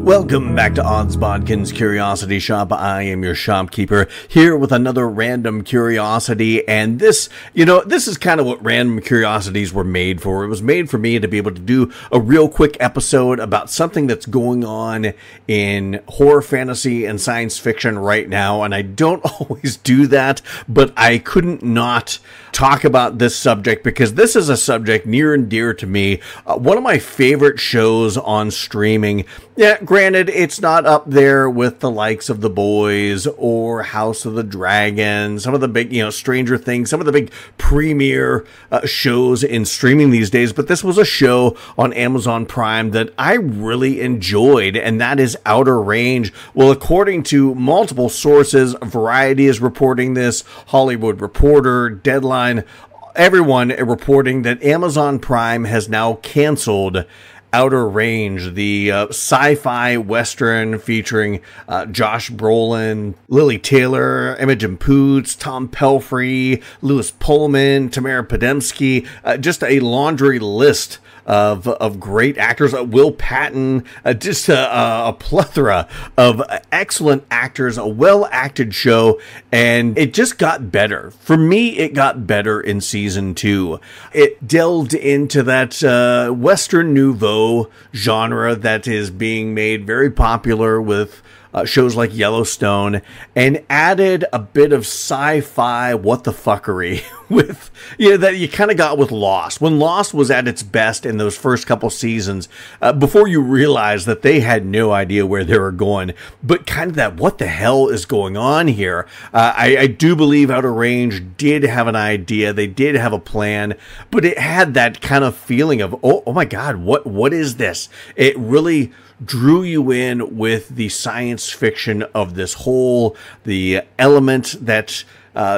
Welcome back to Odds Bodkins Curiosity Shop. I am your shopkeeper here with another random curiosity, and this is kind of what random curiosities were made for. It was made for me to be able to do a real quick episode about something that's going on in horror, fantasy, and science fiction right now, and I don't always do that, but I couldn't not talk about this subject because this is a subject near and dear to me. One of my favorite shows on streaming. Yeah, granted, it's not up there with the likes of The Boys or House of the Dragon, some of the big, Stranger Things, some of the big premier shows in streaming these days, but this was a show on Amazon Prime that I really enjoyed, and that is Outer Range. Well, according to multiple sources, Variety is reporting this, Hollywood Reporter, Deadline, everyone reporting that Amazon Prime has now canceled Outer Range, the sci-fi western featuring Josh Brolin, Lily Taylor, Imogen Poots, Tom Pelphrey, Louis Pullman, Tamara Podemski, just a laundry list of great actors. Will Patton, just a plethora of excellent actors, a well-acted show, and it just got better. For me, it got better in season 2. It delved into that Western Nouveau genre that is being made very popular with shows like Yellowstone, and added a bit of sci-fi what the fuckery with, that you kind of got with Lost. When Lost was at its best in those first couple seasons, before you realize that they had no idea where they were going, but kind of that what the hell is going on here. I do believe Outer Range did have an idea, they did have a plan, but it had that kind of feeling of, oh my God, what is this? It really drew you in with the science fiction of this whole, the element that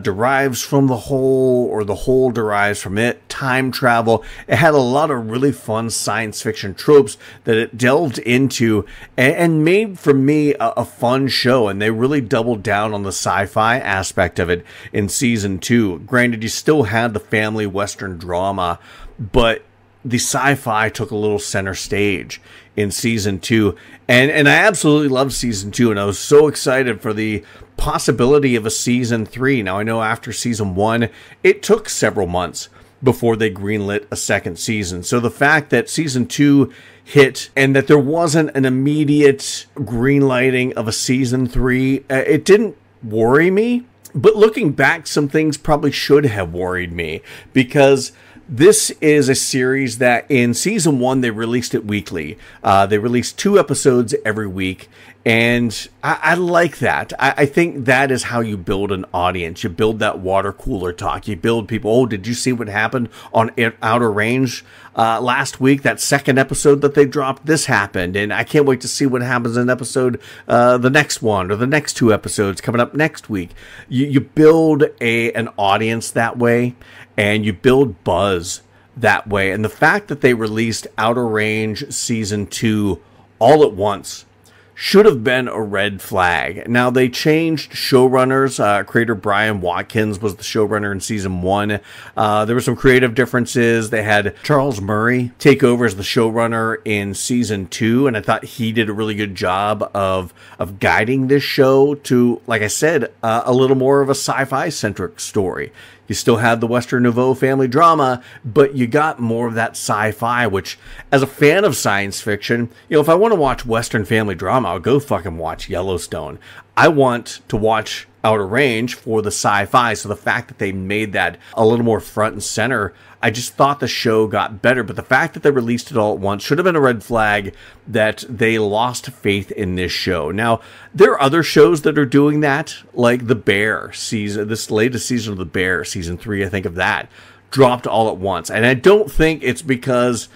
derives from the whole, or the whole derives from it, time travel. It had a lot of really fun science fiction tropes that it delved into and made for me a fun show, and they really doubled down on the sci-fi aspect of it in season 2. Granted, you still had the family western drama, but the sci-fi took a little center stage in season 2, and I absolutely loved season 2, and I was so excited for the possibility of a season 3. Now, I know after season 1, it took several months before they greenlit a second season. So the fact that season 2 hit and that there wasn't an immediate greenlighting of a season 3, it didn't worry me. But looking back, some things probably should have worried me, because this is a series that in season 1, they released it weekly. They released 2 episodes every week, and I like that. I think that is how you build an audience. You build that water cooler talk. You build people, oh, did you see what happened on Outer Range last week? That second episode that they dropped, this happened, and I can't wait to see what happens in episode, the next one, or the next 2 episodes coming up next week. You build an audience that way, and you build buzz that way. And the fact that they released Outer Range season 2 all at once should have been a red flag. Now, they changed showrunners. Creator Brian Watkins was the showrunner in season 1. There were some creative differences. They had Charles Murray take over as the showrunner in season 2, and I thought he did a really good job of guiding this show to, like I said, a little more of a sci-fi centric story. You still have the Western Nouveau family drama, but you got more of that sci-fi, which, as a fan of science fiction, if I want to watch Western family drama, I'll go fucking watch Yellowstone. I want to watch Outer Range for the sci-fi, so the fact that they made that a little more front and center, I just thought the show got better. But the fact that they released it all at once should have been a red flag that they lost faith in this show. Now, there are other shows that are doing that, like The Bear season, this latest season of The Bear, season 3, I think of that, dropped all at once. And I don't think it's because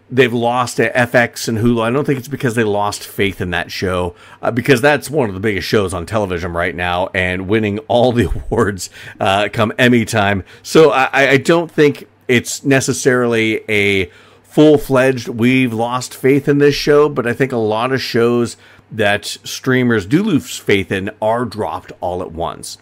they've lost at FX and Hulu. I don't think it's because they lost faith in that show, because that's one of the biggest shows on television right now and winning all the awards come Emmy time. So I don't think it's necessarily a full-fledged, we've lost faith in this show, but I think a lot of shows that streamers do lose faith in are dropped all at once.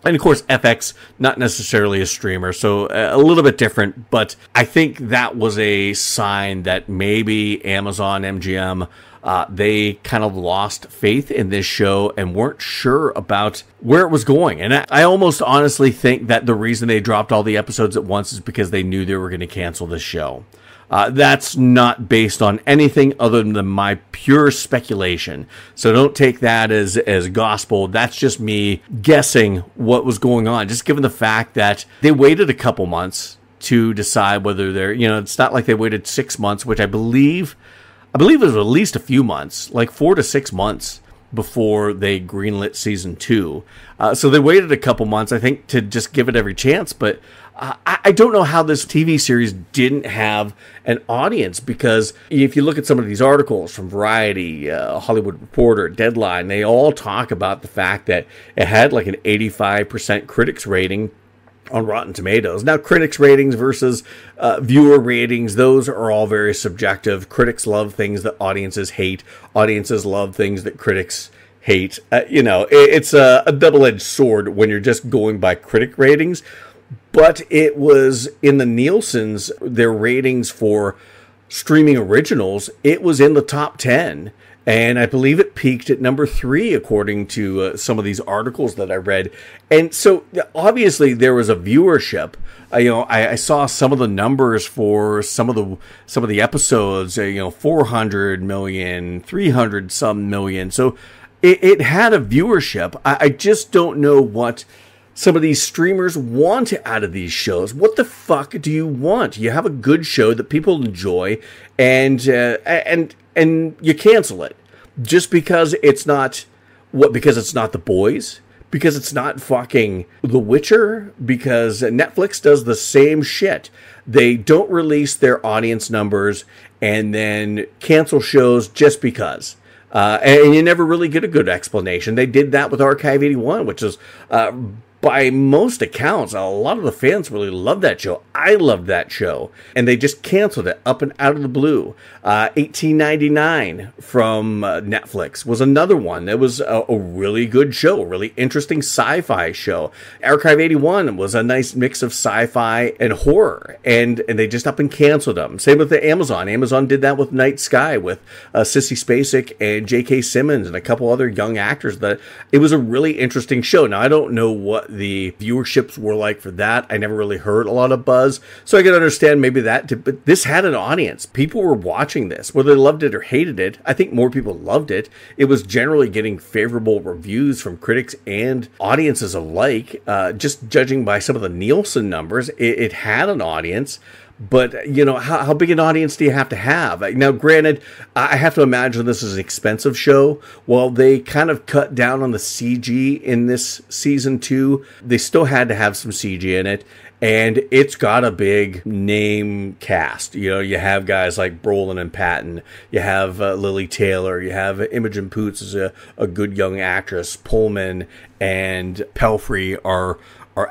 And of course, FX, not necessarily a streamer, so a little bit different, but I think that was a sign that maybe Amazon, MGM, they kind of lost faith in this show and weren't sure about where it was going. And I almost honestly think that the reason they dropped all the episodes at once is because they knew they were going to cancel this show. That's not based on anything other than my pure speculation. So don't take that as gospel. That's just me guessing what was going on. Just given the fact that they waited a couple months to decide whether they're, it's not like they waited 6 months, which I believe it was at least a few months, like 4 to 6 months before they greenlit season 2. So they waited a couple months, I think, to just give it every chance. But I don't know how this TV series didn't have an audience, because if you look at some of these articles from Variety, Hollywood Reporter, Deadline, they all talk about the fact that it had like an 85% critics rating on Rotten Tomatoes. Now, critics ratings versus viewer ratings, those are all very subjective. Critics love things that audiences hate. Audiences love things that critics hate. It's a double-edged sword when you're just going by critic ratings. But it was in the Nielsen's, their ratings for streaming originals, it was in the top 10. And I believe it peaked at number 3, according to some of these articles that I read. And so obviously there was a viewership. I saw some of the numbers for some of the episodes. 400 million, 300 some million. So it had a viewership. I just don't know what some of these streamers want out of these shows. What the fuck do you want? You have a good show that people enjoy, and you cancel it just because it's not because it's not The Boys, because it's not fucking The Witcher, because Netflix does the same shit. They don't release their audience numbers and then cancel shows just because. And you never really get a good explanation. They did that with Archive 81, which is by most accounts, a lot of the fans really loved that show. I loved that show. And they just canceled it up and out of the blue. 1899 from Netflix was another one. That was a really good show, a really interesting sci-fi show. Archive 81 was a nice mix of sci-fi and horror. And they just up and canceled them. Same with the Amazon. Amazon did that with Night Sky with Sissy Spacek and J.K. Simmons and a couple other young actors. It was a really interesting show. Now, I don't know what the viewerships were like for that. I never really heard a lot of buzz, so I can understand maybe that, but this had an audience. People were watching this, whether they loved it or hated it. I think more people loved it. It was generally getting favorable reviews from critics and audiences alike. Just judging by some of the Nielsen numbers, it had an audience. But, how big an audience do you have to have? Now, granted, I have to imagine this is an expensive show. Well, they kind of cut down on the CG in this season 2. They still had to have some CG in it. And it's got a big name cast. You have guys like Brolin and Patton. You have Lily Taylor. You have Imogen Poots as a good young actress. Pullman and Pelfrey are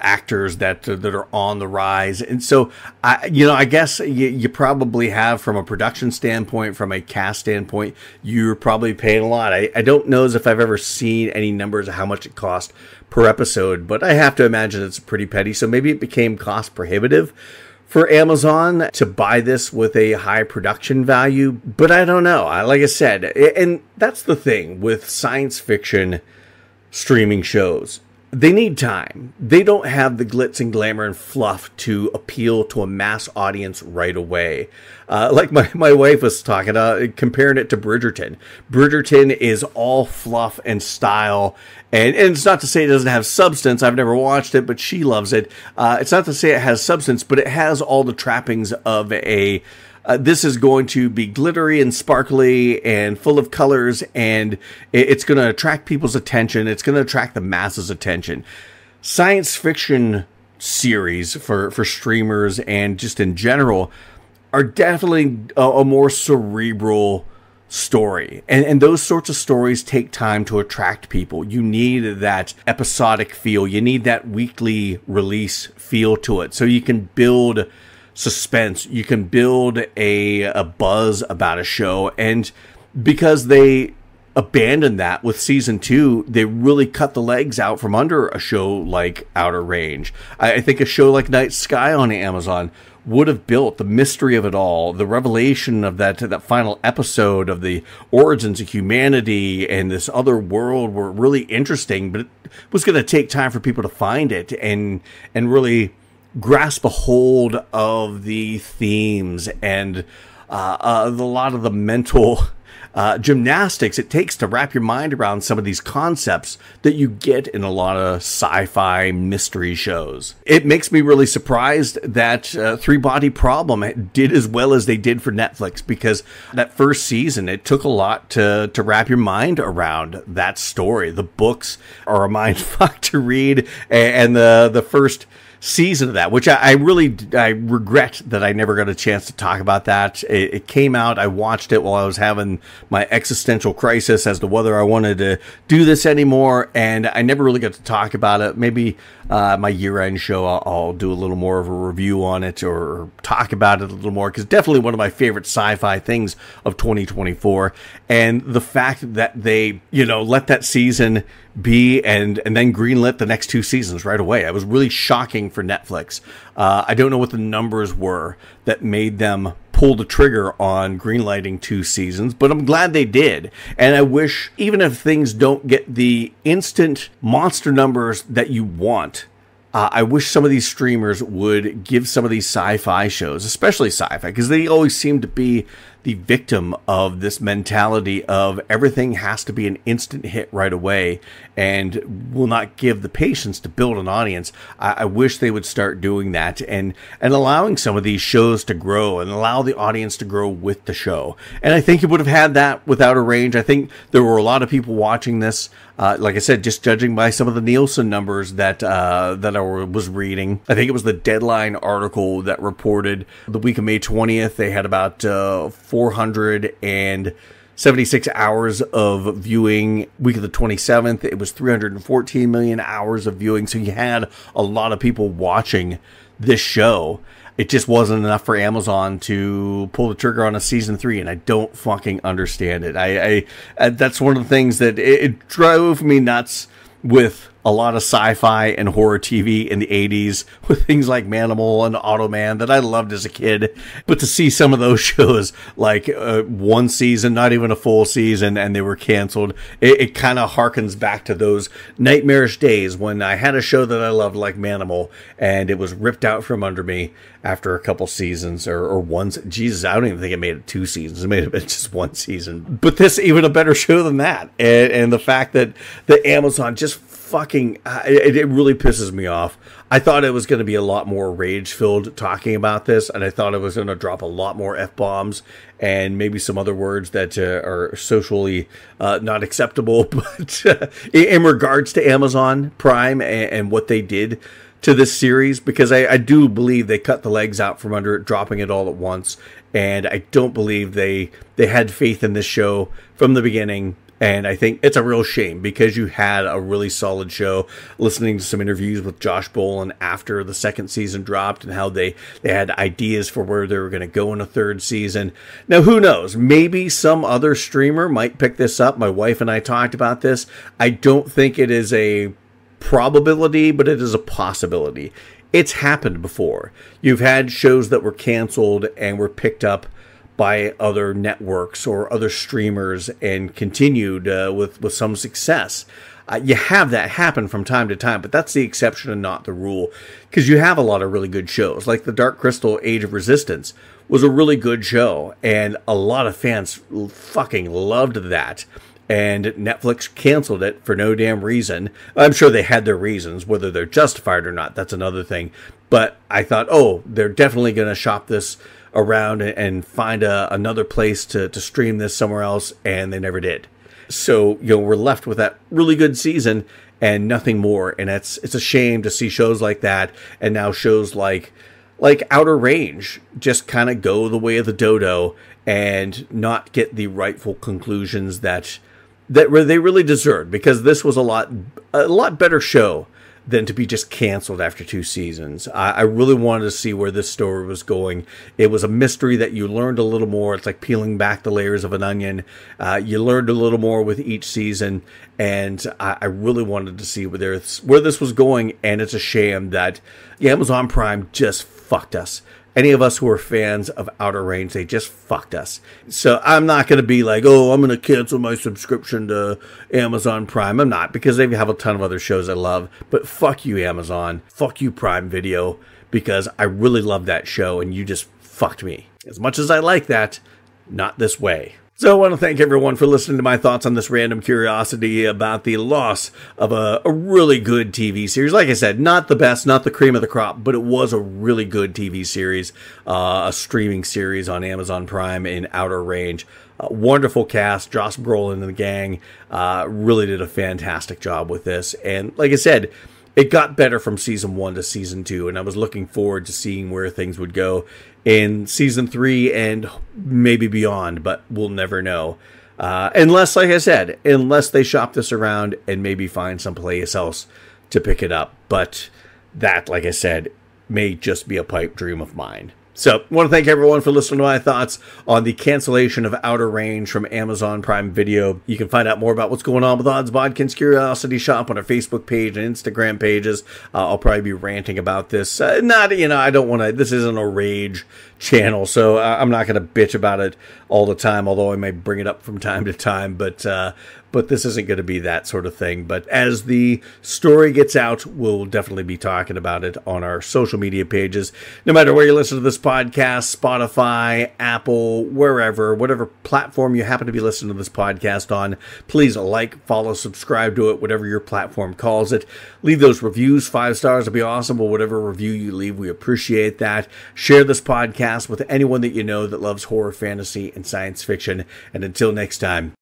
actors that are on the rise. And so, I guess you probably have, from a production standpoint, from a cast standpoint, you're probably paying a lot. I don't know as if I've ever seen any numbers of how much it cost per episode, but I have to imagine it's pretty petty. So maybe it became cost prohibitive for Amazon to buy this with a high production value, but I don't know. Like I said, and that's the thing with science fiction streaming shows. They need time. They don't have the glitz and glamour and fluff to appeal to a mass audience right away. Like my wife was talking, comparing it to Bridgerton. Bridgerton is all fluff and style. And it's not to say it doesn't have substance. I've never watched it, but she loves it. It's not to say it has substance, but it has all the trappings of a... this is going to be glittery and sparkly and full of colors, and it's going to attract people's attention. It's going to attract the masses' attention. Science fiction series for streamers and just in general are definitely a more cerebral story. And those sorts of stories take time to attract people. You need that episodic feel. You need that weekly release feel to it, so you can build suspense. You can build a buzz about a show. And because they abandoned that with season 2, they really cut the legs out from under a show like Outer Range. I think a show like Night Sky on Amazon would have built, the mystery of it all, the revelation of that final episode of the origins of humanity and this other world were really interesting, but it was going to take time for people to find it and really grasp a hold of the themes and a lot of the mental gymnastics it takes to wrap your mind around some of these concepts that you get in a lot of sci-fi mystery shows. It makes me really surprised that Three Body Problem did as well as they did for Netflix, because that first season, it took a lot to wrap your mind around that story. The books are a mind fuck to read, and the first season of that, which I regret that I never got a chance to talk about that. It came out, I watched it while I was having my existential crisis as to whether I wanted to do this anymore, and I never really got to talk about it. Maybe my year-end show, I'll do a little more of a review on it or talk about it a little more, because definitely one of my favorite sci-fi things of 2024. And the fact that they, let that season be and then greenlit the next two seasons right away. It was really shocking for Netflix. I don't know what the numbers were that made them pull the trigger on greenlighting two seasons, but I'm glad they did. And I wish, even if things don't get the instant monster numbers that you want, I wish some of these streamers would give some of these sci-fi shows, especially sci-fi, because they always seem to be the victim of this mentality of everything has to be an instant hit right away and will not give the patience to build an audience. I wish they would start doing that and allowing some of these shows to grow and allow the audience to grow with the show. And I think it would have had that without a range. I think there were a lot of people watching this. Like I said, just judging by some of the Nielsen numbers that I was reading. I think it was the Deadline article that reported the week of May 20th, they had about 476 hours of viewing. Week of the 27th, it was 314 million hours of viewing. So you had a lot of people watching this show. It just wasn't enough for Amazon to pull the trigger on a season 3, and I don't fucking understand it. I that's one of the things that it drove me nuts with a lot of sci-fi and horror TV in the 80s with things like Manimal and Automan that I loved as a kid. But to see some of those shows, like one season, not even a full season, and they were canceled, it kind of harkens back to those nightmarish days when I had a show that I loved like Manimal, and it was ripped out from under me after a couple seasons or one. Jesus, I don't even think it made it 2 seasons. It may have been just 1 season. But this, even a better show than that. And the fact that the Amazon just fucking, it really pisses me off. I thought it was going to be a lot more rage-filled talking about this, and I thought it was going to drop a lot more F-bombs and maybe some other words that are socially not acceptable. But in regards to Amazon Prime and what they did to this series, because I do believe they cut the legs out from under it, dropping it all at once, and I don't believe they had faith in this show from the beginning. And I think it's a real shame, because you had a really solid show. Listening to some interviews with Josh Brolin after the second season dropped and how they had ideas for where they were going to go in a third season. Now, who knows? Maybe some other streamer might pick this up. My wife and I talked about this. I don't think it is a probability, but it is a possibility. It's happened before. You've had shows that were canceled and were picked up by other networks or other streamers and continued with some success. You have that happen from time to time, but that's the exception and not the rule, because you have a lot of really good shows. Like the Dark Crystal Age of Resistance was a really good show, and a lot of fans fucking loved that. And Netflix canceled it for no damn reason. I'm sure they had their reasons. Whether they're justified or not, that's another thing. But I thought, oh, they're definitely going to shop this around and find another place to stream this somewhere else, and they never did. So, we're left with that really good season and nothing more. And it's a shame to see shows like that, and now shows like Outer Range just kind of go the way of the dodo and not get the rightful conclusions that they really deserved, because this was a lot better show than to be just canceled after 2 seasons. I really wanted to see where this story was going. It was a mystery that you learned a little more. It's like peeling back the layers of an onion. You learned a little more with each season, and I really wanted to see where this was going, and it's a shame that Amazon Prime just fucked us. any of us who are fans of Outer Range, they just fucked us. So I'm not going to be like, oh, I'm going to cancel my subscription to Amazon Prime. I'm not, because they have a ton of other shows I love. But fuck you, Amazon. Fuck you, Prime Video, because I really love that show and you just fucked me. As much as I like that, not this way. So I want to thank everyone for listening to my thoughts on this random curiosity about the loss of a really good TV series. Like I said, not the best, not the cream of the crop, but it was a really good TV series, a streaming series on Amazon Prime in Outer Range. Wonderful cast. Josh Brolin and the gang really did a fantastic job with this. And like I said, it got better from season 1 to season 2, and I was looking forward to seeing where things would go in season 3 and maybe beyond, but we'll never know. Unless, like I said, unless they shop this around and maybe find someplace else to pick it up. But that, like I said, may just be a pipe dream of mine. So, I want to thank everyone for listening to my thoughts on the cancellation of Outer Range from Amazon Prime Video. You can find out more about what's going on with Bodkins Curiosity Shop on our Facebook page and Instagram pages. I'll probably be ranting about this. I don't want to, this isn't a rage channel, so I'm not going to bitch about it all the time, although I may bring it up from time to time, but this isn't going to be that sort of thing. But as the story gets out, we'll definitely be talking about it on our social media pages. No matter where you listen to this podcast, Spotify, Apple, wherever, whatever platform you happen to be listening to this podcast on, please like, follow, subscribe to it, whatever your platform calls it. Leave those reviews. 5 stars would be awesome, but whatever review you leave, we appreciate that. Share this podcast with anyone that you know that loves horror, fantasy, and science fiction. And until next time,